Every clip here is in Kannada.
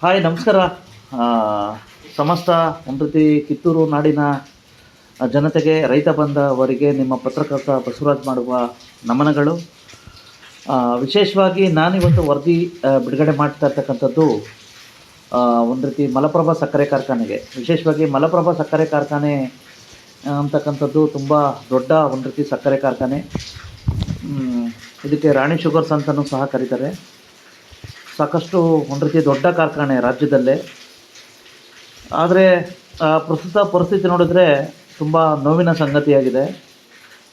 ಹಾಯ್ ನಮಸ್ಕಾರ. ಆ, ಸಮಸ್ತ ಒಂದು ರೀತಿ ಕಿತ್ತೂರು ನಾಡಿನ ಜನತೆಗೆ, ರೈತ ಬಂಧವರಿಗೆ ನಿಮ್ಮ ಪತ್ರಕರ್ತ ಬಸವರಾಜ್ ಮಾಡುವ ನಮನಗಳು. ವಿಶೇಷವಾಗಿ ನಾನಿವತ್ತು ವರದಿ ಬಿಡುಗಡೆ ಮಾಡ್ತಾ ಇರ್ತಕ್ಕಂಥದ್ದು ಒಂದು ರೀತಿ ಮಲಪ್ರಭಾ ಸಕ್ಕರೆ ಕಾರ್ಖಾನೆಗೆ. ವಿಶೇಷವಾಗಿ ಮಲಪ್ರಭಾ ಸಕ್ಕರೆ ಕಾರ್ಖಾನೆ ಅಂತಕ್ಕಂಥದ್ದು ತುಂಬ ದೊಡ್ಡ ಒಂದು ರೀತಿ ಸಕ್ಕರೆ ಕಾರ್ಖಾನೆ. ಇದಕ್ಕೆ ರಾಣಿ ಶುಗರ್ಸ್ ಅಂತಲೂ ಸಹ ಕರೀತಾರೆ. ಸಾಕಷ್ಟು ಒಂದು ರೀತಿ ದೊಡ್ಡ ಕಾರ್ಖಾನೆ ರಾಜ್ಯದಲ್ಲೇ. ಆದರೆ ಪ್ರಸ್ತುತ ಪರಿಸ್ಥಿತಿ ನೋಡಿದರೆ ತುಂಬ ನೋವಿನ ಸಂಗತಿಯಾಗಿದೆ.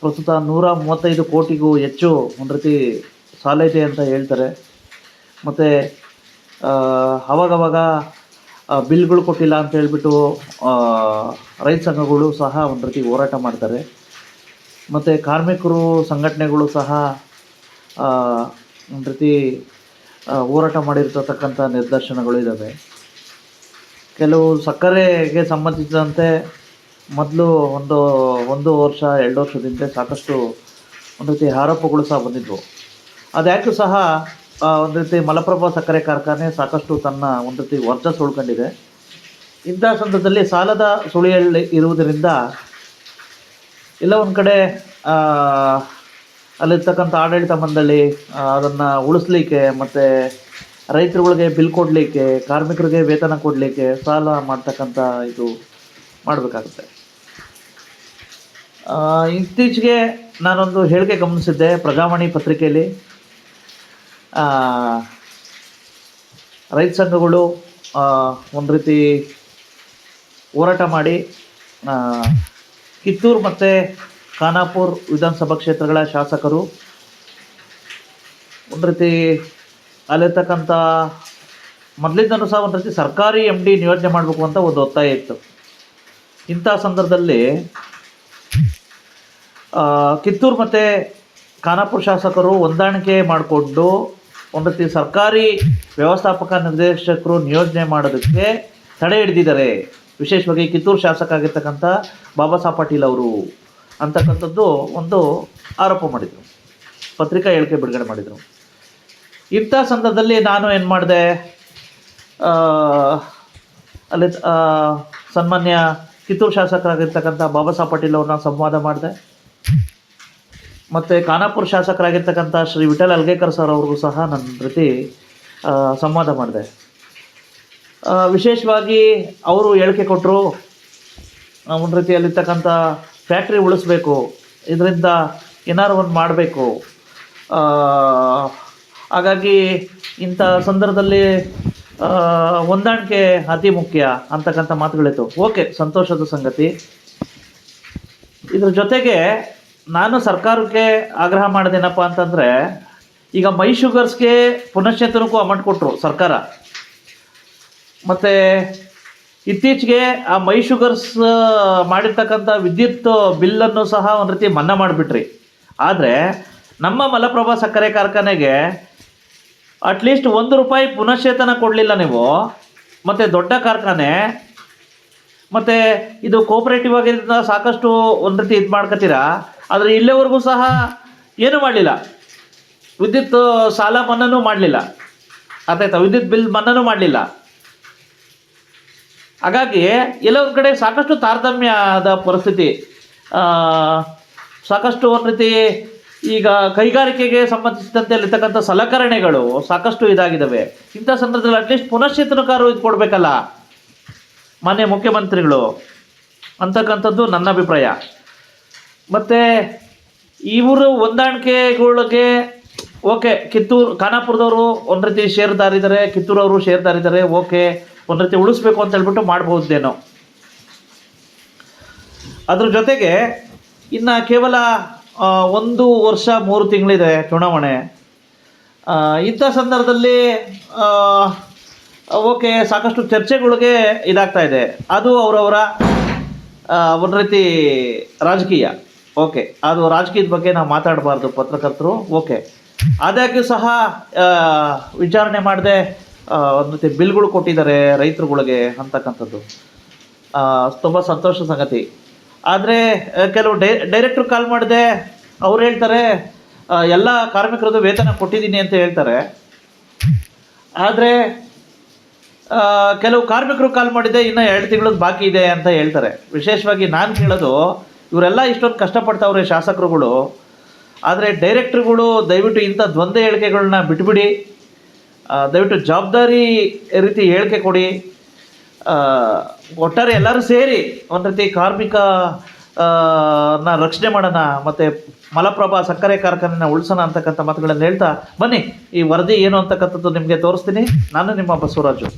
ಪ್ರಸ್ತುತ 135 ಕೋಟಿಗೂ ಹೆಚ್ಚು ಒಂದು ರೀತಿ ಸಾಲ ಇದೆ ಅಂತ ಹೇಳ್ತಾರೆ. ಮತ್ತು ಅವಾಗವಾಗ ಬಿಲ್ಗಳು ಕೊಟ್ಟಿಲ್ಲ ಅಂತ ಹೇಳ್ಬಿಟ್ಟು ರೈತ ಸಂಘಗಳು ಸಹ ಒಂದು ರೀತಿ ಹೋರಾಟ ಮಾಡ್ತಾರೆ. ಮತ್ತು ಕಾರ್ಮಿಕರು ಸಂಘಟನೆಗಳು ಸಹ ಒಂದು ರೀತಿ ಹೋರಾಟ ಮಾಡಿರ್ತಕ್ಕಂಥ ನಿದರ್ಶನಗಳು ಇದ್ದಾವೆ. ಕೆಲವು ಸಕ್ಕರೆಗೆ ಸಂಬಂಧಿಸಿದಂತೆ ಮೊದಲು ಒಂದು ವರ್ಷ 2 ವರ್ಷದಿಂದ ಸಾಕಷ್ಟು ಒಂದು ರೀತಿ ಆರೋಪಗಳು ಸಹ ಬಂದಿದ್ವು. ಅದ್ಯಾಕೂ ಸಹ ಒಂದು ರೀತಿ ಮಲಪ್ರಭಾ ಸಕ್ಕರೆ ಕಾರ್ಖಾನೆ ಸಾಕಷ್ಟು ತನ್ನ ಒಂದು ರೀತಿ ವರ್ಚಸ್ಸು ಉಳ್ಕೊಂಡಿದೆ. ಇಂಥ ಸಂದರ್ಭದಲ್ಲಿ ಸಾಲದ ಸುಳಿಯಲ್ಲಿ ಇರುವುದರಿಂದ ಎಲ್ಲ ಒಂದು ಕಡೆ ಅಲ್ಲಿರ್ತಕ್ಕಂಥ ಆಡಳಿತ ಮಂಡಳಿ ಅದನ್ನು ಉಳಿಸ್ಲಿಕ್ಕೆ, ಮತ್ತು ರೈತರುಗಳಿಗೆ ಬಿಲ್ ಕೊಡಲಿಕ್ಕೆ, ಕಾರ್ಮಿಕರಿಗೆ ವೇತನ ಕೊಡಲಿಕ್ಕೆ ಸಾಲ ಮಾಡ್ತಕ್ಕಂಥ ಇದು ಮಾಡಬೇಕಾಗುತ್ತೆ. ಇತ್ತೀಚೆಗೆ ನಾನೊಂದು ಹೇಳಿಕೆ ಗಮನಿಸಿದ್ದೆ ಪ್ರಜಾವಾಣಿ ಪತ್ರಿಕೆಯಲ್ಲಿ. ರೈತ ಸಂಘಗಳು ಒಂದು ರೀತಿ ಹೋರಾಟ ಮಾಡಿ ಕಿತ್ತೂರು ಮತ್ತು ಖಾನಾಪುರ ವಿಧಾನಸಭಾ ಕ್ಷೇತ್ರಗಳ ಶಾಸಕರು ಒಂದು ರೀತಿ ಅಲ್ಲಿರ್ತಕ್ಕಂಥ ಮೊದಲಿಂದನೂ ಸಹ ಒಂದು ರೀತಿ ಸರ್ಕಾರಿ MD ನಿಯೋಜನೆ ಮಾಡಬೇಕು ಅಂತ ಒಂದು ಒತ್ತಾಯ ಇತ್ತು. ಇಂಥ ಸಂದರ್ಭದಲ್ಲಿ ಕಿತ್ತೂರು ಮತ್ತು ಖಾನಾಪುರ ಶಾಸಕರು ಹೊಂದಾಣಿಕೆ ಮಾಡಿಕೊಂಡು ಒಂದು ರೀತಿ ಸರ್ಕಾರಿ ವ್ಯವಸ್ಥಾಪಕ ನಿರ್ದೇಶಕರು ನಿಯೋಜನೆ ಮಾಡೋದಕ್ಕೆ ತಡೆ ಹಿಡಿದಿದ್ದಾರೆ. ವಿಶೇಷವಾಗಿ ಕಿತ್ತೂರು ಶಾಸಕ ಆಗಿರ್ತಕ್ಕಂಥ ಬಾಬಾ ಸಾಹೇಬ್ ಪಾಟೀಲ್ ಅವರು ಅಂತಕ್ಕಂಥದ್ದು ಒಂದು ಆರೋಪ ಮಾಡಿದರು, ಪತ್ರಿಕಾ ಹೇಳಿಕೆ ಬಿಡುಗಡೆ ಮಾಡಿದರು. ಇಂಥ ಸಂದರ್ಭದಲ್ಲಿ ನಾನು ಏನು ಮಾಡಿದೆ, ಅಲ್ಲಿ ಸನ್ಮಾನ್ಯ ಕಿತ್ತೂರು ಶಾಸಕರಾಗಿರ್ತಕ್ಕಂಥ ಬಾಬಾ ಸಾಹೇಬ್ ಪಾಟೀಲ್ ಅವ್ರನ್ನ ಸಂವಾದ ಮಾಡಿದೆ. ಮತ್ತು ಖಾನಾಪುರ ಶಾಸಕರಾಗಿರ್ತಕ್ಕಂಥ ಶ್ರೀ ವಿಠಲ್ ಅಲ್ಗೇಕರ್ ಸರ್ ಅವ್ರಿಗೂ ಸಹ ನನ್ನ ರೀತಿ ಸಂವಾದ ಮಾಡಿದೆ. ವಿಶೇಷವಾಗಿ ಅವರು ಹೇಳಿಕೆ ಕೊಟ್ಟರು, ಒಂದು ರೀತಿಯಲ್ಲಿರ್ತಕ್ಕಂಥ ಫ್ಯಾಕ್ಟ್ರಿ ಉಳಿಸ್ಬೇಕು, ಇದರಿಂದ ಏನಾದ್ರು ಒಂದು ಮಾಡಬೇಕು. ಹಾಗಾಗಿ ಇಂಥ ಸಂದರ್ಭದಲ್ಲಿ ಹೊಂದಾಣಿಕೆ ಅತಿ ಮುಖ್ಯ ಅಂತಕ್ಕಂಥ ಮಾತುಗಳಿತ್ತು. ಓಕೆ, ಸಂತೋಷದ ಸಂಗತಿ. ಇದ್ರ ಜೊತೆಗೆ ನಾನು ಸರ್ಕಾರಕ್ಕೆ ಆಗ್ರಹ ಮಾಡೋದೇನಪ್ಪ ಅಂತಂದರೆ, ಈಗ ಮೈ ಶುಗರ್ಸ್ಗೆ ಪುನಶ್ಚೇತನಕ್ಕೂ ಅಮೌಂಟ್ ಕೊಟ್ಟರು ಸರ್ಕಾರ. ಮತ್ತು ಇತ್ತೀಚೆಗೆ ಆ ಮೈ ಶುಗರ್ಸ್ ಮಾಡಿರ್ತಕ್ಕಂಥ ವಿದ್ಯುತ್ ಬಿಲ್ಲನ್ನು ಸಹ ಒಂದು ರೀತಿ ಮನ್ನಾ ಮಾಡಿಬಿಟ್ರಿ. ಆದರೆ ನಮ್ಮ ಮಲಪ್ರಭಾ ಸಕ್ಕರೆ ಕಾರ್ಖಾನೆಗೆ ಅಟ್ಲೀಸ್ಟ್ ₹1 ಪುನಶ್ಚೇತನ ಕೊಡಲಿಲ್ಲ ನೀವು. ಮತ್ತು ದೊಡ್ಡ ಕಾರ್ಖಾನೆ, ಮತ್ತು ಇದು ಕೋಪರೇಟಿವ್ ಆಗಿದ್ದರಿಂದ ಸಾಕಷ್ಟು ಒಂದು ರೀತಿ ಇದು ಮಾಡ್ಕೊತೀರಾ. ಆದರೆ ಇಲ್ಲಿವರೆಗೂ ಸಹ ಏನೂ ಮಾಡಲಿಲ್ಲ. ವಿದ್ಯುತ್ ಸಾಲ ಮನ್ನಾನೂ ಮಾಡಲಿಲ್ಲ, ಅರ್ಥಾಯ್ತಾ? ವಿದ್ಯುತ್ ಬಿಲ್ ಮನ್ನಾನೂ ಮಾಡಲಿಲ್ಲ. ಹಾಗಾಗಿ ಎಲ್ಲ ಒಂದು ಕಡೆ ಸಾಕಷ್ಟು ತಾರತಮ್ಯದ ಪರಿಸ್ಥಿತಿ. ಸಾಕಷ್ಟು ಒಂದು ರೀತಿ ಈಗ ಕೈಗಾರಿಕೆಗೆ ಸಂಬಂಧಿಸಿದಂತೆ ಅಲ್ಲಿರ್ತಕ್ಕಂಥ ಸಲಕರಣೆಗಳು ಸಾಕಷ್ಟು ಇದಾಗಿದ್ದಾವೆ. ಇಂಥ ಸಂದರ್ಭದಲ್ಲಿ ಅಟ್ಲೀಸ್ಟ್ ಪುನಶ್ಚೇತನಕಾರು ಇದು ಕೊಡಬೇಕಲ್ಲ ಮಾನ್ಯ ಮುಖ್ಯಮಂತ್ರಿಗಳು ಅಂತಕ್ಕಂಥದ್ದು ನನ್ನ ಅಭಿಪ್ರಾಯ. ಮತ್ತು ಇವರು ಹೊಂದಾಣಿಕೆಗಳಿಗೆ ಓಕೆ, ಕಿತ್ತೂರು ಖಾನಾಪುರದವರು ಒಂದು ರೀತಿ ಷೇರುದಾರಿದ್ದಾರೆ, ಕಿತ್ತೂರವರು ಷೇರುದಾರಿದ್ದಾರೆ, ಓಕೆ, ಒಂದು ರೀತಿ ಉಳಿಸ್ಬೇಕು ಅಂತ ಹೇಳ್ಬಿಟ್ಟು ಮಾಡ್ಬೋದೇನೋ. ಅದ್ರ ಜೊತೆಗೆ ಇನ್ನು ಕೇವಲ 1 ವರ್ಷ 3 ತಿಂಗಳಿದೆ ಚುನಾವಣೆ. ಇಂಥ ಸಂದರ್ಭದಲ್ಲಿ ಓಕೆ, ಸಾಕಷ್ಟು ಚರ್ಚೆಗಳಿಗೆ ಇದಾಗ್ತಾ ಇದೆ. ಅದು ಅವರವರ ಒಂದು ರೀತಿ ರಾಜಕೀಯ. ಓಕೆ, ಅದು ರಾಜಕೀಯದ ಬಗ್ಗೆ ನಾವು ಮಾತಾಡಬಾರ್ದು ಪತ್ರಕರ್ತರು. ಓಕೆ, ಆದಾಗ್ಯೂ ಸಹ ವಿಚಾರಣೆ ಮಾಡದೆ ಒಂದು ರೀತಿ ಬಿಲ್ಗಳು ಕೊಟ್ಟಿದ್ದಾರೆ ರೈತರುಗಳಿಗೆ ಅಂತಕ್ಕಂಥದ್ದು ತುಂಬ ಸಂತೋಷದ ಸಂಗತಿ. ಆದರೆ ಕೆಲವು ಡೈರೆಕ್ಟ್ರು ಕಾಲ್ ಮಾಡಿದೆ, ಅವ್ರು ಹೇಳ್ತಾರೆ ಎಲ್ಲ ಕಾರ್ಮಿಕರದ್ದು ವೇತನ ಕೊಟ್ಟಿದ್ದೀನಿ ಅಂತ ಹೇಳ್ತಾರೆ. ಆದರೆ ಕೆಲವು ಕಾರ್ಮಿಕರು ಕಾಲ್ ಮಾಡಿದ್ದೆ ಇನ್ನೂ 2 ತಿಂಗಳದ್ದು ಬಾಕಿ ಇದೆ ಅಂತ ಹೇಳ್ತಾರೆ. ವಿಶೇಷವಾಗಿ ನಾನು ಕೇಳೋದು, ಇವರೆಲ್ಲ ಇಷ್ಟೊಂದು ಕಷ್ಟಪಡ್ತಾವ್ರೆ ಶಾಸಕರುಗಳು, ಆದರೆ ಡೈರೆಕ್ಟ್ರುಗಳು ದಯವಿಟ್ಟು ಇಂಥ ದ್ವಂದ್ವ ಹೇಳಿಕೆಗಳನ್ನ ಬಿಟ್ಬಿಡಿ. ದಯವಿಟ್ಟು ಜವಾಬ್ದಾರಿ ರೀತಿ ಹೇಳಿಕೆ ಕೊಡಿ. ಒಟ್ಟಾರೆ ಎಲ್ಲರೂ ಸೇರಿ ಒಂದು ರೀತಿ ಕಾರ್ಮಿಕ ರಕ್ಷಣೆ ಮಾಡೋಣ, ಮತ್ತು ಮಲಪ್ರಭಾ ಸಕ್ಕರೆ ಕಾರ್ಖಾನೆನ ಉಳಿಸೋಣ ಅಂತಕ್ಕಂಥ ಮಾತುಗಳನ್ನು ಹೇಳ್ತಾ ಬನ್ನಿ, ಈ ವರದಿ ಏನು ಅಂತಕ್ಕಂಥದ್ದು ನಿಮಗೆ ತೋರಿಸ್ತೀನಿ. ನಾನು ನಿಮ್ಮ ಬಸವರಾಜು.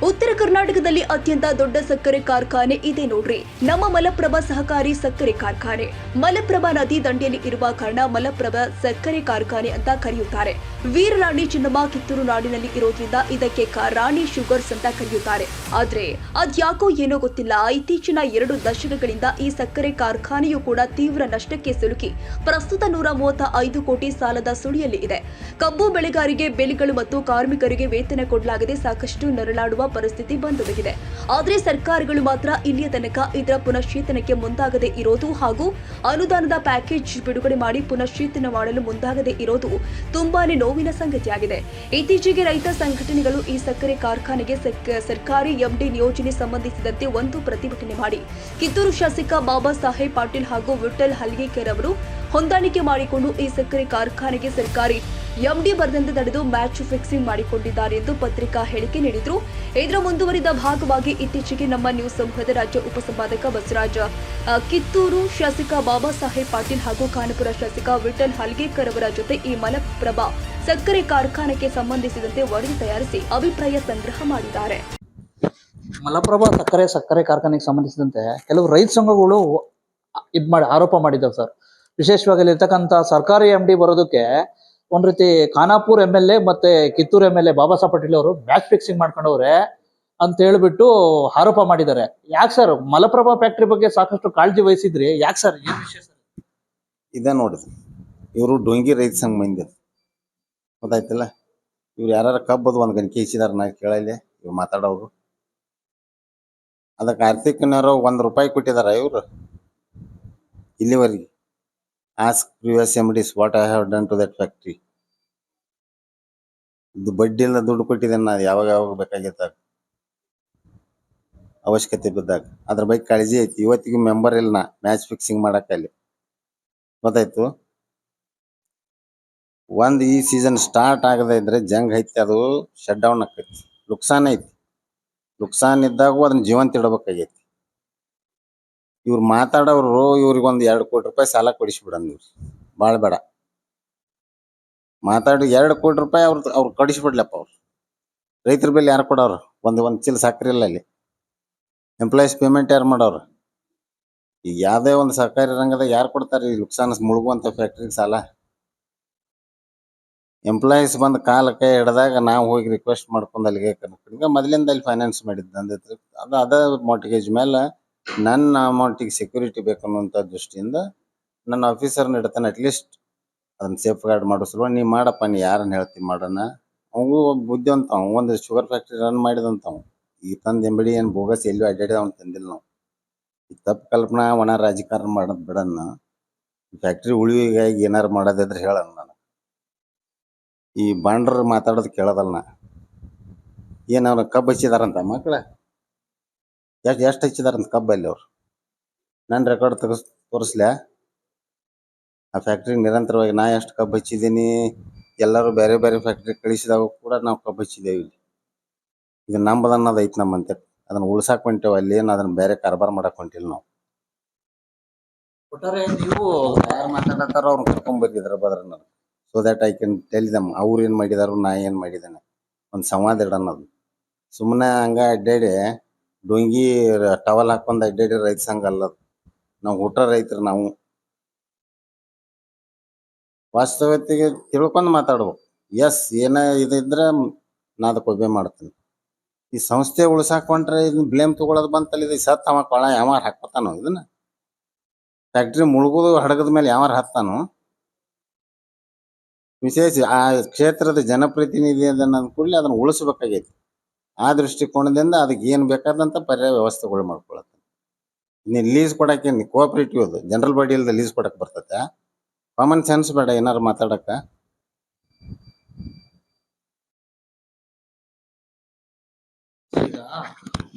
ಉತ್ತರ ಕರ್ನಾಟಕದಲ್ಲಿ ಅತ್ಯಂತ ದೊಡ್ಡ ಸಕ್ಕರೆ ಕಾರ್ಖಾನೆ ಇದೆ ನೋಡ್ರಿ, ನಮ್ಮ ಮಲಪ್ರಭಾ ಸಹಕಾರಿ ಸಕ್ಕರೆ ಕಾರ್ಖಾನೆ. ಮಲಪ್ರಭಾ ನದಿ ದಂಡೆಯಲ್ಲಿ ಇರುವ ಕಾರಣ ಮಲಪ್ರಭಾ ಸಕ್ಕರೆ ಕಾರ್ಖಾನೆ ಅಂತ ಕರೆಯುತ್ತಾರೆ. ವೀರರಾಣಿ ಚೆನ್ನಮ್ಮ ಕಿತ್ತೂರು ನಾಡಿನಲ್ಲಿ ಇರೋದ್ರಿಂದ ಇದಕ್ಕೆ ರಾಣಿ ಶುಗರ್ಸ್ ಅಂತ ಕರೆಯುತ್ತಾರೆ. ಆದ್ರೆ ಅದ್ಯಾಕೋ ಏನೋ ಗೊತ್ತಿಲ್ಲ, ಇತ್ತೀಚಿನ 2 ದಶಕಗಳಿಂದ ಈ ಸಕ್ಕರೆ ಕಾರ್ಖಾನೆಯು ಕೂಡ ತೀವ್ರ ನಷ್ಟಕ್ಕೆ ಸಿಲುಕಿ ಪ್ರಸ್ತುತ 135 ಕೋಟಿ ಸಾಲದ ಸುಳಿಯಲ್ಲಿ ಇದೆ. ಕಬ್ಬು ಬೆಳೆಗಾರರಿಗೆ ಬೆಲೆಗಳು ಮತ್ತು ಕಾರ್ಮಿಕರಿಗೆ ವೇತನ ಕೊಡಲಾಗದೆ ಸಾಕಷ್ಟು ನರಳಾಡುವ ಪರಿಸ್ಥಿತಿ ಬಂದೊದಗಿದೆ. ಆದರೆ ಸರ್ಕಾರಗಳು ಮಾತ್ರ ಇಲ್ಲಿಯ ತನಕ ಇದರ ಪುನಶ್ಚೇತನಕ್ಕೆ ಮುಂದಾಗದೆ ಇರೋದು ಹಾಗೂ ಅನುದಾನದ ಪ್ಯಾಕೇಜ್ ಬಿಡುಗಡೆ ಮಾಡಿ ಪುನಶ್ಚೇತನ ಮಾಡಲು ಮುಂದಾಗದೆ ಇರೋದು ತುಂಬಾನೇ ನೋವಿನ ಸಂಗತಿಯಾಗಿದೆ. ಇತ್ತೀಚೆಗೆ ರೈತ ಸಂಘಟನೆಗಳು ಈ ಸಕ್ಕರೆ ಕಾರ್ಖಾನೆಗೆ ಸರ್ಕಾರಿ ಎಂಡಿ ನಿಯೋಜನೆ ಸಂಬಂಧಿಸಿದಂತೆ ಒಂದು ಪ್ರತಿಭಟನೆ ಮಾಡಿ ಕಿತ್ತೂರು ಶಾಸಕ ಬಾಬಾ ಸಾಹೇಬ್ ಪಾಟೀಲ್ ಹಾಗೂ ವಿಠಲ್ ಹಲ್ಗೇಕರ್ ಅವರು ಹೊಂದಾಣಿಕೆ ಮಾಡಿಕೊಂಡು ಈ ಸಕ್ಕರೆ ಕಾರ್ಖಾನೆಗೆ ಸರ್ಕಾರಿ ಎಂಡಿ ಬರದಂತೆ ತಡೆದು ಮ್ಯಾಚ್ ಫಿಕ್ಸಿಂಗ್ ಮಾಡಿಕೊಂಡಿದ್ದಾರೆ ಎಂದು ಪತ್ರಿಕಾ ಹೇಳಿಕೆ ನೀಡಿದ್ರು. ಇದರ ಮುಂದುವರಿದ ಭಾಗವಾಗಿ ಇತ್ತೀಚೆಗೆ ನಮ್ಮ ನ್ಯೂಸ್ ಸಮೂಹದ ರಾಜ್ಯ ಉಪಸಂಪಾದಕ ಬಸವರಾಜ, ಕಿತ್ತೂರು ಶಾಸಕ ಬಾಬಾ ಸಾಹೇಬ್ ಪಾಟೀಲ್ ಹಾಗೂ ಖಾನಾಪುರ ಶಾಸಕ ವಿಠಲ್ ಹಲ್ಗೇಕರ್ ಅವರ ಜೊತೆ ಈ ಮಲಪ್ರಭಾ ಸಕ್ಕರೆ ಕಾರ್ಖಾನೆಗೆ ಸಂಬಂಧಿಸಿದಂತೆ ವರದಿ ತಯಾರಿಸಿ ಅಭಿಪ್ರಾಯ ಸಂಗ್ರಹ ಮಾಡಿದ್ದಾರೆ. ಮಲಪ್ರಭಾ ಸಕ್ಕರೆ ಕಾರ್ಖಾನೆಗೆ ಸಂಬಂಧಿಸಿದಂತೆ ಕೆಲವು ರೈತ ಸಂಘಗಳು ಆರೋಪ ಮಾಡಿದ್ದಾವೆ ಸರ್. ವಿಶೇಷವಾಗಿ ಇರ್ತಕ್ಕಂಥ ಸರ್ಕಾರಿ MD ಬರೋದಕ್ಕೆ ಒಂದ್ ರೀತಿ ಖಾನಾಪುರ್ MLA ಮತ್ತೆ ಕಿತ್ತೂರು MLA ಬಾಬಾ ಸಾಹೇಬ್ ಪಾಟೀಲ್ ಅವರು ಮ್ಯಾಚ್ ಫಿಕ್ಸಿಂಗ್ ಮಾಡ್ಕೊಂಡವ್ರೆ ಅಂತ ಹೇಳ್ಬಿಟ್ಟು ಆರೋಪ ಮಾಡಿದ್ದಾರೆ. ಯಾಕೆ ಸರ್, ಮಲಪ್ರಭಾ ಫ್ಯಾಕ್ಟ್ರಿ ಬಗ್ಗೆ ಸಾಕಷ್ಟು ಕಾಳಜಿ ವಹಿಸಿದ್ರಿ, ಯಾಕೆ ಸರ್, ಏನ್ ವಿಷಯ ಸರ್? ಇದ ನೋಡಿದ್ರಿ, ಇವರು ಡೊಂಗಿ ರೈತ ಸಂಘ ಮಂದಿ ಗೊತ್ತಾಯ್ತಿಲ್ಲ. ಇವ್ರು ಯಾರು ಕಬ್ಬದು ಒಂದು ಗಣಿಕೆ ಇಸಿದಾರ, ನಾ ಕೇಳಲ್ಲ ಇವ್ರು ಮಾತಾಡೋರು. ಅದಕ್ಕೆ ಆರ್ಥಿಕನವರು ₹1 ಕೊಟ್ಟಿದಾರ ಇವ್ರು ಇಲ್ಲಿವರೆಗೆ. Ask previous MDs what I have done to that factory. ಇದು ಬಡ್ಡಿ ಎಲ್ಲ ದುಡ್ಡು ಕೊಟ್ಟಿದ್ದೇನೆ ನಾ, ಯಾವಾಗ ಬೇಕಾಗಿತ್ತ ಅವಶ್ಯಕತೆ ಬಿದ್ದಾಗ. ಅದ್ರ ಬಗ್ಗೆ ಕಾಳಜಿ ಐತಿ. ಇವತ್ತಿಗೂ ಮೆಂಬರ್ ಇಲ್ಲ ನಾ ಮ್ಯಾಚ್ ಫಿಕ್ಸಿಂಗ್ ಮಾಡಕ್ಕಲ್ಲಿ, ಗೊತ್ತಾಯ್ತು. ಈ ಸೀಸನ್ ಸ್ಟಾರ್ಟ್ ಆಗದೆ ಇದ್ರೆ ಜಂಗ್ ಐತಿ, ಅದು ಶಟ್ ಡೌನ್ ಆಕೈತಿ. ನುಕ್ಸಾನ್ ಐತಿ. ನುಕ್ಸಾನ್ ಇದ್ದಾಗೂ ಅದನ್ನ ಜೀವಂತ ಇಡಬೇಕಾಗೈತಿ. ಇವ್ರು ಮಾತಾಡೋರು ಇವ್ರಿಗೊಂದು ₹2 ಕೋಟಿ ಸಾಲ ಕೊಡಿಸ್ಬಿಡನ್. ಇವ್ರು ಭಾಳ ಬೇಡ ಮಾತಾಡಿ ₹2 ಕೋಟಿ ಅವ್ರು ಕಡಿಸ್ಬಿಡ್ಲಪ್ಪ. ಅವ್ರು ರೈತರ ಬೆಲೆ ಯಾರು ಕೊಡೋರು? ಒಂದು ಚೀಲ ಸಕ್ಕರೆ ಇಲ್ಲ ಅಲ್ಲಿ. ಎಂಪ್ಲಾಯೀಸ್ ಪೇಮೆಂಟ್ ಯಾರು ಮಾಡೋರು? ಈಗ ಯಾವುದೇ ಒಂದು ಸರ್ಕಾರಿ ರಂಗದಾಗ ಯಾರು ಕೊಡ್ತಾರೆ ಈ ನುಕ್ಸಾನ ಮುಳುಗುವಂಥ ಫ್ಯಾಕ್ಟ್ರಿಗೆ ಸಾಲ? ಎಂಪ್ಲಾಯೀಸ್ ಬಂದು ಕಾಲಕ್ಕೆ ಹಿಡ್ದಾಗ ನಾವು ಹೋಗಿ ರಿಕ್ವೆಸ್ಟ್ ಮಾಡ್ಕೊಂಡು ಅಲ್ಲಿಗೆ ಕರ್ಕೊಂಡು ಮೊದಲಿಂದ ಅಲ್ಲಿ ಫೈನಾನ್ಸ್ ಮಾಡಿದ್ದು ಅಂದಿತ್ತು. ಅದ ಮಾರ್ಟ್ಗೇಜ್ ಮೇಲೆ ನನ್ನ ಅಮೌಂಟಿಗೆ ಸೆಕ್ಯೂರಿಟಿ ಬೇಕು ಅನ್ನುವಂಥ ದೃಷ್ಟಿಯಿಂದ ನನ್ನ ಆಫೀಸರ್ನ ಇಡ್ತಾನೆ. ಅಟ್ಲೀಸ್ಟ್ ಅದನ್ನ ಸೇಫ್ ಗಾರ್ಡ್ ಮಾಡೋ ಸಲುವಾಗಿ ನೀ ಮಾಡಪ್ಪ, ನೀ ಯಾರನ್ನ ಹೇಳ್ತೀವಿ ಮಾಡೋಣ. ಅವನು ಬುದ್ಧಿವಂತ, ಒಂದು ಶುಗರ್ ಫ್ಯಾಕ್ಟ್ರಿ ರನ್ ಮಾಡಿದಂಥವು. ಈ ತಂದು ಎಂಬಡಿ ಏನು ಬೋಗಸ್ ಎಲ್ಲೂ ಅಡ್ಡಾಡಿದ ಅವ್ನು ತಂದಿಲ್ಲ ನಾವು. ಈ ತಪ್ಪು ಕಲ್ಪನಾ ಒಣ ರಾಜಕಾರಣ ಮಾಡೋದು ಬಿಡನ್ನ. ಫ್ಯಾಕ್ಟ್ರಿ ಉಳಿವಿಗಾಗಿ ಏನಾರು ಮಾಡೋದಿದ್ರೆ ಹೇಳೋಣ. ನಾನು ಈ ಬಾಂಡ್ರ ಮಾತಾಡೋದು ಕೇಳೋದಲ್ಲ ನಾ. ಏನು ಅವ್ರ ಕಬ್ಬು ಹಚ್ಚಿದಾರಂತ ಮಕ್ಕಳ ಎಷ್ಟು ಹಚ್ಚಿದಾರಂತ ಕಬ್ಬಲ್ಲಿ ಅವ್ರು? ನಾನು ರೆಕಾರ್ಡ್ ತೋರಿಸ್ಲ್ಯಾ? ಆ ಫ್ಯಾಕ್ಟ್ರಿ ನಿರಂತರವಾಗಿ ನಾ ಎಷ್ಟು ಕಬ್ಬು ಹಚ್ಚಿದ್ದೀನಿ, ಎಲ್ಲರೂ ಬೇರೆ ಬೇರೆ ಫ್ಯಾಕ್ಟ್ರಿ ಕಳಿಸಿದಾಗ ಕೂಡ ನಾವು ಕಬ್ಬು ಹಚ್ಚಿದ್ದೇವೆ. ಇಲ್ಲಿ ಇದು ನಂಬದು ಅನ್ನೋದು ಐತಿ ನಮ್ಮಂತೆ. ಅದನ್ನ ಉಳ್ಸಾಕ್ ಹೊಂಟೇವ, ಅಲ್ಲಿ ಏನು ಅದನ್ನ ಬೇರೆ ಕಾರ್ಬಾರ್ ಮಾಡಕ್ ಹೊಂಟಿಲ್ಲ ನಾವು. ಒಟ್ಟಾರೆ ನೀವು ಯಾರು ಮಾತಾಡತ್ತಾರ ಅವ್ರನ್ನ ಕರ್ಕೊಂಡ್ಬರ್ತಿದ್ರ ಬದ್ರ ನಾನು, so that I can tell them ಅವ್ರು ಏನು ಮಾಡಿದಾರು, ನಾ ಏನು ಮಾಡಿದ್ದೇನೆ, ಒಂದು ಸಂವಾದ ಇಡೋದು. ಸುಮ್ಮನೆ ಹಂಗ ಅಡ್ಡಾಡಿ ಡೊಂಗಿ ಟವಲ್ ಹಾಕೊಂಡು ಅಡ್ಡಾಡಿ ರೈತ ಸಂಘ ಅಲ್ಲದು. ನಾವು ಊಟ ರೈತರು. ನಾವು ವಾಸ್ತವತೆಗೆ ತಿಳ್ಕೊಂಡು ಮಾತಾಡ್ಬೇಕು. ಎಸ್ ಏನ ಇದ್ರೆ ನಾ ಅದಕ್ಕೆ ಒಬ್ಬೆ ಮಾಡ್ತೀನಿ. ಈ ಸಂಸ್ಥೆ ಉಳ್ಸಾಕೊಂಡ್ರೆ ಇದನ್ನ ಬ್ಲೇಮ್ ತಗೊಳ್ಳೋದು ಬಂತಲ್ಲ, ಇದು ಸತ್ ಅವ ಕೊಳ ಯಾವಾರ ಹಾಕ್ಕೊತಾನೋ? ಇದನ್ನ ಫ್ಯಾಕ್ಟ್ರಿ ಮುಳುಗೋದು ಹಡಗದ ಮೇಲೆ ಯಾವಾರ ಹಾಕ್ತಾನೋ? ವಿಶೇಷ ಆ ಕ್ಷೇತ್ರದ ಜನಪ್ರತಿನಿಧಿ ಅದನ್ನ ಕೂಡಲೇ ಅದನ್ನ ಉಳಿಸ್ಬೇಕಾಗೈತಿ. ಆ ದೃಷ್ಟಿಕೋನದಿಂದ ಅದಕ್ಕೆ ಏನು ಬೇಕಾದಂಥ ಪರ್ಯಾಯ ವ್ಯವಸ್ಥೆಗಳು ಮಾಡ್ಕೊಳತ್ತೆ. ನೀನು ಲೀಸ್ ಕೊಡಕ್ಕೆ ಕೋಆಪರೇಟಿವ್ ಅದು ಜನರಲ್ ಬಾಡಿ ಇಲ್ಲದೆ ಲೀಸ್ ಕೊಡಕ್ಕೆ ಬರ್ತೈತೆ? ಕಾಮನ್ ಸೆನ್ಸ್ ಬೇಡ ಏನಾರು ಮಾತಾಡಕ್ಕೆ?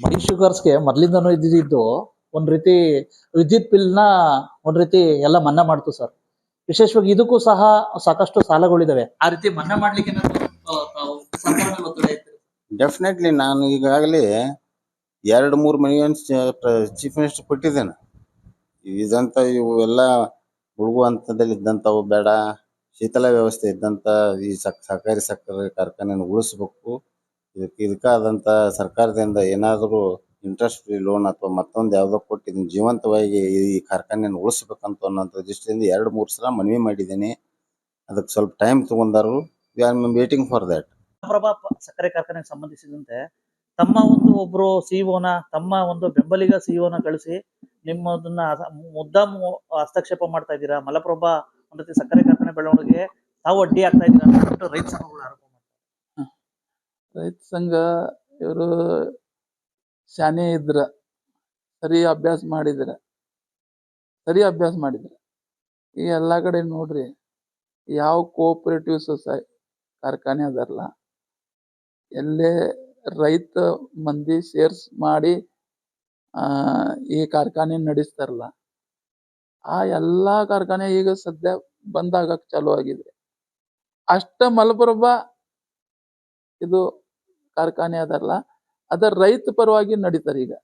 ಮೈ ಶುಗರ್ಸ್ಗೆ ಮೊದಲಿಂದನೂ ಇದ್ದಿದ್ದು ಒಂದ್ ರೀತಿ ವಿದ್ಯುತ್ ಬಿಲ್ನ ಒಂದ್ ರೀತಿ ಎಲ್ಲ ಮನ್ನಾ ಮಾಡ್ತು ಸರ್. ವಿಶೇಷವಾಗಿ ಇದಕ್ಕೂ ಸಹ ಸಾಕಷ್ಟು ಸಾಲಗಳಿದಾವೆ. ಆ ರೀತಿ ಮನ್ನಾ ಮಾಡ್ಲಿಕ್ಕೆ ಏನಾದ್ರು, ತಾವು ಸರ್ಕಾರದ ಮೇಲೆ ಒತ್ತಡ ಇತ್ತು? ಡೆಫಿನೆಟ್ಲಿ ನಾನು ಈಗಾಗಲೇ 2-3 ಮನೆಯನ್ನು ಚೀಫ್ ಮಿನಿಸ್ಟರ್ ಕೊಟ್ಟಿದ್ದೇನೆ. ಇದಂತ ಇವು ಎಲ್ಲ ಮುಳುಗು ಹಂತದಲ್ಲಿ ಇದ್ದಂಥವು ಬೇಡ, ಶೀತಲ ವ್ಯವಸ್ಥೆ ಇದ್ದಂಥ ಈ ಸಹಕಾರಿ ಸಕ್ಕರೆ ಕಾರ್ಖಾನೆಯನ್ನು ಉಳಿಸ್ಬೇಕು. ಇದಕ್ಕಾದಂಥ ಸರ್ಕಾರದಿಂದ ಏನಾದರೂ ಇಂಟ್ರೆಸ್ಟ್ ಫ್ರೀ ಲೋನ್ ಅಥವಾ ಮತ್ತೊಂದು ಯಾವುದೋ ಕೊಟ್ಟು ಇದನ್ನ ಜೀವಂತವಾಗಿ ಈ ಕಾರ್ಖಾನೆಯನ್ನು ಉಳಿಸ್ಬೇಕಂತ ಅನ್ನೋಂಥ ದೃಷ್ಟಿಯಿಂದ 2-3 ಸಲ ಮನವಿ ಮಾಡಿದ್ದೀನಿ. ಅದಕ್ಕೆ ಸ್ವಲ್ಪ ಟೈಮ್ ತಗೊಂಡಾರು. We are waiting for that. Prabha ಸಕ್ಕರೆ ಕಾರ್ಖಾನೆಗೆ ಸಂಬಂಧಿಸಿದಂತೆ ತಮ್ಮ ಒಬ್ರು ಸಿಇಒನ, ತಮ್ಮ ಒಂದು ಬೆಂಬಲಿಗ ಸಿಇಒನ ಕಳಿಸಿ ನಿಮ್ಮದನ್ನ ಮುದ್ದಾಮ್ ಹಸ್ತಕ್ಷೇಪ ಮಾಡ್ತಾ ಇದ್ದೀರಾ, ಮಲಪ್ರಭಾ ಒಂದ್ ರೀತಿ ಸಕ್ಕರೆ ಕಾರ್ಖಾನೆ ಬೆಳವಣಿಗೆ ತಾವು ಅಡ್ಡಿ ಆಗ್ತಾ ಇದ್ದೀರಾ ಅಂತ ರೈತ ಸಂಘಗಳು ಆರೋಪ ಮಾಡ್ತಾರೆ. ರೈತ ಸಂಘ ಇವರು ಶಾನೆ ಇದ್ರ, ಸರಿ ಅಭ್ಯಾಸ ಮಾಡಿದ್ರ ಈ ಎಲ್ಲಾ ಕಡೆ ನೋಡ್ರಿ, ಯಾವ ಕೋಆಪರೇಟಿವ್ ಸೊಸೈಟಿ ಕಾರ್ಖಾನೆ ಅದಾರಲ್ಲ, ಎಲ್ಲೇ ರೈತ ಮಂದಿ ಸೇರ್ಸ್ ಮಾಡಿ ಈ ಕಾರ್ಖಾನೆ ನಡೆಸ್ತಾರಲ್ಲ, ಆ ಎಲ್ಲಾ ಕಾರ್ಖಾನೆ ಈಗ ಸದ್ಯ ಬಂದ್ ಆಗಕ್ ಚಾಲು ಆಗಿದೆ. ಅಷ್ಟ ಮಲಪ್ರಭಾ ಇದು ಕಾರ್ಖಾನೆ ಅದಲ್ಲ, ಅದ ರೈತ ಪರವಾಗಿ ನಡೀತಾರೆ. ಈಗ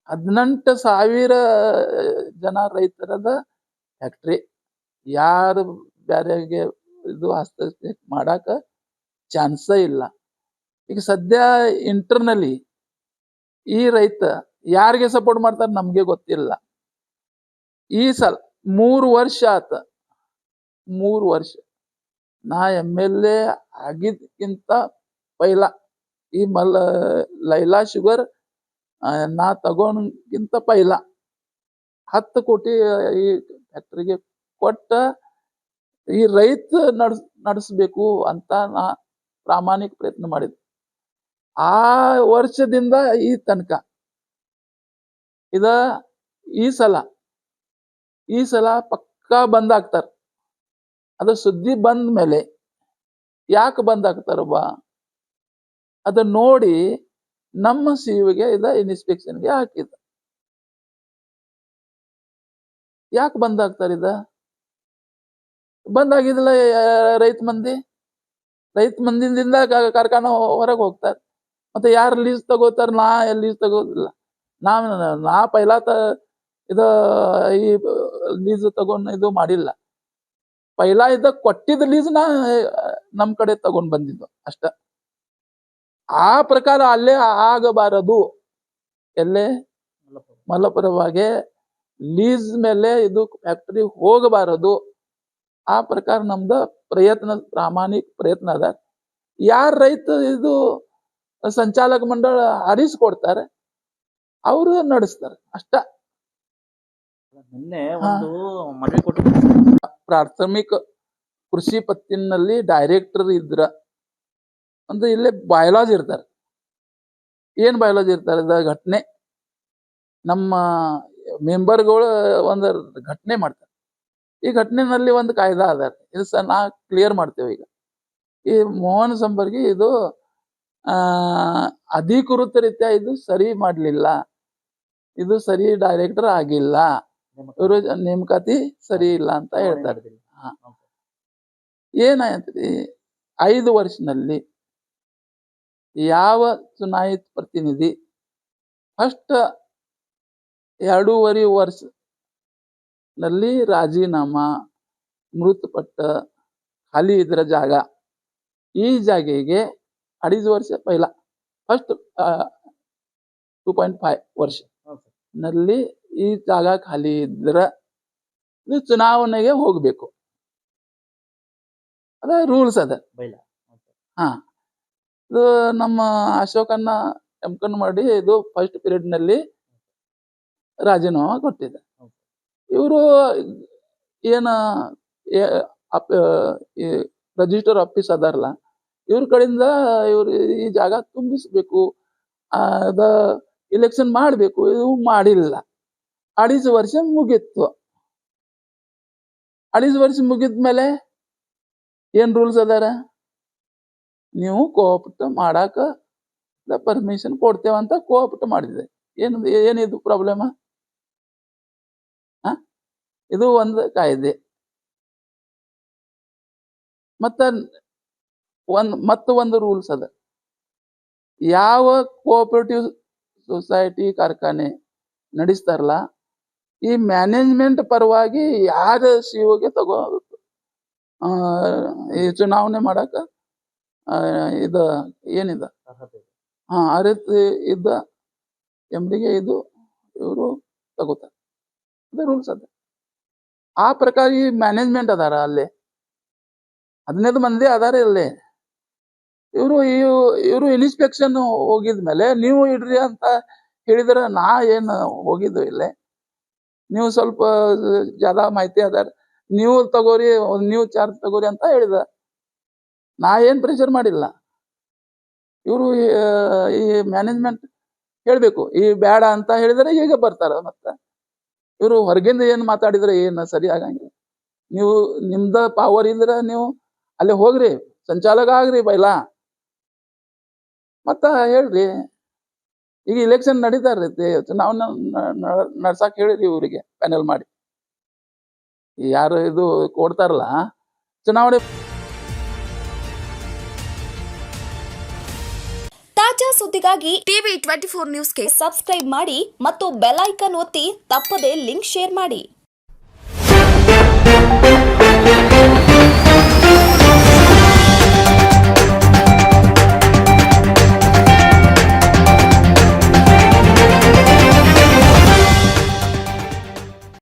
18,000 ಜನ ರೈತರದ ಫ್ಯಾಕ್ಟ್ರಿ, ಯಾರು ಬ್ಯಾರೆಗೆ ಇದು ಹಸ್ತಕ್ಷೇಪ ಮಾಡಾಕ ಚಾನ್ಸ ಇಲ್ಲ. ಈಗ ಸದ್ಯ ಇಂಟರ್ನಲಿ ಈ ರೈತ ಯಾರಿಗೆ ಸಪೋರ್ಟ್ ಮಾಡ್ತಾರೆ ನಮ್ಗೆ ಗೊತ್ತಿಲ್ಲ. ಈ ಸಲ 3 ವರ್ಷ ಆತ, 3 ವರ್ಷ ನಾ MLA ಆಗಿದ್ಕಿಂತ ಪೈಲ ಈ ಲೈಲಾ ಶುಗರ್ ನಾ ತಗೋಣಕ್ಕಿಂತ ಪೈಲ 10 ಕೋಟಿ ಈ ಫ್ಯಾಕ್ಟ್ರಿಗೆ ಕೊಟ್ಟ ಈ ರೈತ ನಡೆಸಬೇಕು ಅಂತ ನಾ ಪ್ರಾಮಾಣಿಕ ಪ್ರಯತ್ನ ಮಾಡಿದ್ದೆ. ಆ ವರ್ಷದಿಂದ ಈ ತನಕ ಈ ಸಲ ಪಕ್ಕಾ ಬಂದ್ ಆಗ್ತಾರ. ಅದ ಸುದ್ದಿ ಬಂದ ಮೇಲೆ ಯಾಕೆ ಬಂದ್ ಆಗ್ತಾರಬ್ಬ ಅದ ನೋಡಿ ನಮ್ಮ ಸಿಇಒಗೆ ಇನ್ಸ್ಪೆಕ್ಷನ್ಗೆ ಹಾಕಿದ. ಯಾಕೆ ಬಂದ್ ಆಗ್ತಾರ? ಬಂದ್ ಆಗಿದಿಲ್ಲ. ರೈತ ಮಂದಿಯಿಂದ ಕಾರ್ಖಾನೆ ಹೊರಗೆ ಹೋಗ್ತಾರೆ. ಮತ್ತೆ ಯಾರು ಲೀಸ್ ತಗೋತಾರ? ನಾ ಲೀಸ್ ತಗೋದಿಲ್ಲ. ನಾ ಪೈಲಾ ಈ ಲೀಸ್ ತಗೊಂಡ್ ಇದು ಮಾಡಿಲ್ಲ. ಪೈಲಾ ಕೊಟ್ಟಿದ್ದ ಲೀಸ್ ನಮ್ ಕಡೆ ತಗೊಂಡ್ ಬಂದಿದ್ದು ಅಷ್ಟ. ಆ ಪ್ರಕಾರ ಅಲ್ಲೇ ಆಗಬಾರದು. ಎಲ್ಲೇ ಮಲಪ್ರಭಾಗೆ ಲೀಸ್ ಮೇಲೆ ಇದು ಫ್ಯಾಕ್ಟರಿ ಹೋಗಬಾರದು. ಆ ಪ್ರಕಾರ ನಮ್ದ ಪ್ರಾಮಾಣಿಕ ಪ್ರಯತ್ನ ಅದ. ಯಾರ ರೈತ ಇದು ಸಂಚಾಲಕ ಮಂಡಳ ಆರಿಸ್ಕೊಡ್ತಾರೆ ಅವರು ನಡೆಸ್ತಾರೆ ಅಷ್ಟ. ನಿನ್ನೆ ಒಂದು ಮನವಿ ಕೊಟ್ಟಿದ್ದಾರೆ. ಪ್ರಾಥಮಿಕ ಕೃಷಿ ಪತ್ತಿನಲ್ಲಿ ಡೈರೆಕ್ಟರ್ ಇದ್ರ ಅಂದ್ರೆ ಇಲ್ಲೇ ಬಯಲಾಜ್ ಇರ್ತಾರೆ. ಏನ್ ಬಯಲಾಜ್ ಇರ್ತಾರೆ? ಘಟನೆ ನಮ್ಮ ಮೆಂಬರ್ಗಳು ಒಂದು ಘಟನೆ ಮಾಡ್ತಾರೆ. ಈ ಘಟನೆನಲ್ಲಿ ಒಂದು ಕಾಯ್ದಾ ಅದ. ಇದು ನಾ ಕ್ಲಿಯರ್ ಮಾಡ್ತೇವೆ. ಈಗ ಈ ಮೋಹನ್ ಸಂಬರ್ಗಿ ಇದು ಅಧಿಕೃತ ರೀತ್ಯ ಇದು ಸರಿ ಮಾಡ್ಲಿಲ್ಲ, ಇದು ಸರಿ ಡೈರೆಕ್ಟರ್ ಆಗಿಲ್ಲ, ಇವರು ನೇಮಕಾತಿ ಸರಿ ಇಲ್ಲ ಅಂತ ಹೇಳ್ತಾರೆ. ಏನಾಯ್ತ್ರಿ? 5 ವರ್ಷನಲ್ಲಿ ಯಾವ ಚುನಾಯಿತ ಪ್ರತಿನಿಧಿ ಫಸ್ಟ್ 2.5 ವರ್ಷ ನಲ್ಲಿ ರಾಜೀನಾಮಾ, ಮೃತಪಟ್ಟ, ಖಾಲಿ ಇದ್ರ ಜಾಗ, ಈ ಜಾಗೆಗೆ 2.5 ವರ್ಷ ಪೈಲ ಫಸ್ಟ್ 2.5 ವರ್ಷ ನಲ್ಲಿ ಈ ಜಾಗ ಖಾಲಿ ಇದ್ರ ಇದು ಚುನಾವಣೆಗೆ ಹೋಗ್ಬೇಕು. ಅದ ರೂಲ್ಸ್ ಅದ. ಇದು ನಮ್ಮ ಅಶೋಕನ್ನ ಎಮ್ಕನ್ ಮಾಡಿ ಇದು ಫಸ್ಟ್ ಪೀರಿಯಡ್ ನಲ್ಲಿ ರಾಜೀನಾಮಾ ಕೊಟ್ಟಿದೆ. ಇವರು ಏನ ರಿಜಿಸ್ಟರ್ ಆಫೀಸ್ ಅದಾರಲ್ಲ, ಇವ್ರ ಕಡೆಯಿಂದ ಇವ್ರು ಈ ಜಾಗ ತುಂಬಿಸ್ಬೇಕು, ಅದ ಇಲೆಕ್ಷನ್ ಮಾಡ್ಬೇಕು. ಇದು ಮಾಡಿಲ್ಲ. 2.5 ವರ್ಷ ಮುಗೀತು. 2.5 ವರ್ಷ ಮುಗಿದ್ಮೇಲೆ ಏನ್ ರೂಲ್ಸ್ ಅದಾರ? ನೀವು ಕೋಆಪರೇಟ್ ಮಾಡಾಕ ಪರ್ಮಿಷನ್ ಕೊಡ್ತೇವೆ ಅಂತ ಕೋಆಪ್ಟ್ ಮಾಡಿದೆ. ಏನಿದು ಪ್ರಾಬ್ಲಮ್? ಇದು ಒಂದು ಕಾಯ್ದೆ. ಒಂದು ರೂಲ್ಸ್ ಅದ. ಯಾವ ಕೋಆಪರೇಟಿವ್ ಸೊಸೈಟಿ ಕಾರ್ಖಾನೆ ನಡೆಸ್ತಾರಲ್ಲ, ಈ ಮ್ಯಾನೇಜ್ಮೆಂಟ್ ಪರವಾಗಿ ಯಾರ ಸಿಒಗೆ ಈ ಚುನಾವಣೆ ಮಾಡಕ ಇದು ಏನಿದ ಅರ್ಹತೆ ಇದ್ದ ಎಂಡಿಗೆ ಇವರು ತಗೋತಾರೆ. ಅದೇ ರೂಲ್ಸ್ ಅದ. ಆ ಪ್ರಕಾರ ಈ ಮ್ಯಾನೇಜ್ಮೆಂಟ್ ಅದಾರ ಅಲ್ಲಿ 15 ಮಂದಿ ಅದಾರ ಇಲ್ಲಿ. ಇವರು ಇನ್ಸ್ಪೆಕ್ಷನ್ ಹೋಗಿದ್ಮೇಲೆ ನೀವು ಇಡ್ರಿ ಅಂತ ಹೇಳಿದ್ರೆ ನಾ ಏನು ಹೋಗಿದ್ದು ಇಲ್ಲೇ. ನೀವು ಸ್ವಲ್ಪ ಜಾದಾ ಮಾಹಿತಿ ಅದಾರ, ನೀವು ತಗೋರಿ, ನೀವು ಚಾರ್ಜ್ ತಗೋರಿ ಅಂತ ಹೇಳಿದ. ನಾ ಏನ್ ಪ್ರೆಷರ್ ಮಾಡಿಲ್ಲ. ಇವರು ಈ ಮ್ಯಾನೇಜ್ಮೆಂಟ್ ಹೇಳ್ಬೇಕು, ಈ ಬೇಡ ಅಂತ ಹೇಳಿದ್ರೆ ಈಗ ಬರ್ತಾರ. ಮತ್ತೆ ಇವರು ಹೊರಗಿಂದ ಏನ್ ಮಾತಾಡಿದ್ರೆ ಏನು ಸರಿ ಆಗಂಗಿಲ್ಲ. ನೀವು ನಿಮ್ದ ಪವರ್ ಇದ್ರೆ ನೀವು ಅಲ್ಲಿ ಹೋಗ್ರಿ, ಸಂಚಾಲಕ ಆಗ್ರಿ ಬೈಲಾ, ಮತ್ತ ಹೇಳ್ರಿ. ಈಗ ಇಲೆಕ್ಷನ್ ನಡೀತಾ ಇರ್ತೈತಿ, ಚುನಾವಣೆ ನಡ್ಸಾಕ್ ಹೇಳಿರಿ ಇವರಿಗೆ ಪ್ಯಾನೆಲ್ ಮಾಡಿ. ಯಾರು ಇದು ಕೊಡ್ತಾರಲ್ಲ ಚುನಾವಣೆ. ತಾಜಾ ಸುದ್ದಿಗಾಗಿ ಟಿವಿ 24 ನ್ಯೂಸ್ಗೆ ಸಬ್ಸ್ಕ್ರೈಬ್ ಮಾಡಿ ಮತ್ತು ಬೆಲ್ ಐಕಾನ್ ಒತ್ತಿ ತಪ್ಪದೇ ಲಿಂಕ್ ಶೇರ್ ಮಾಡಿ.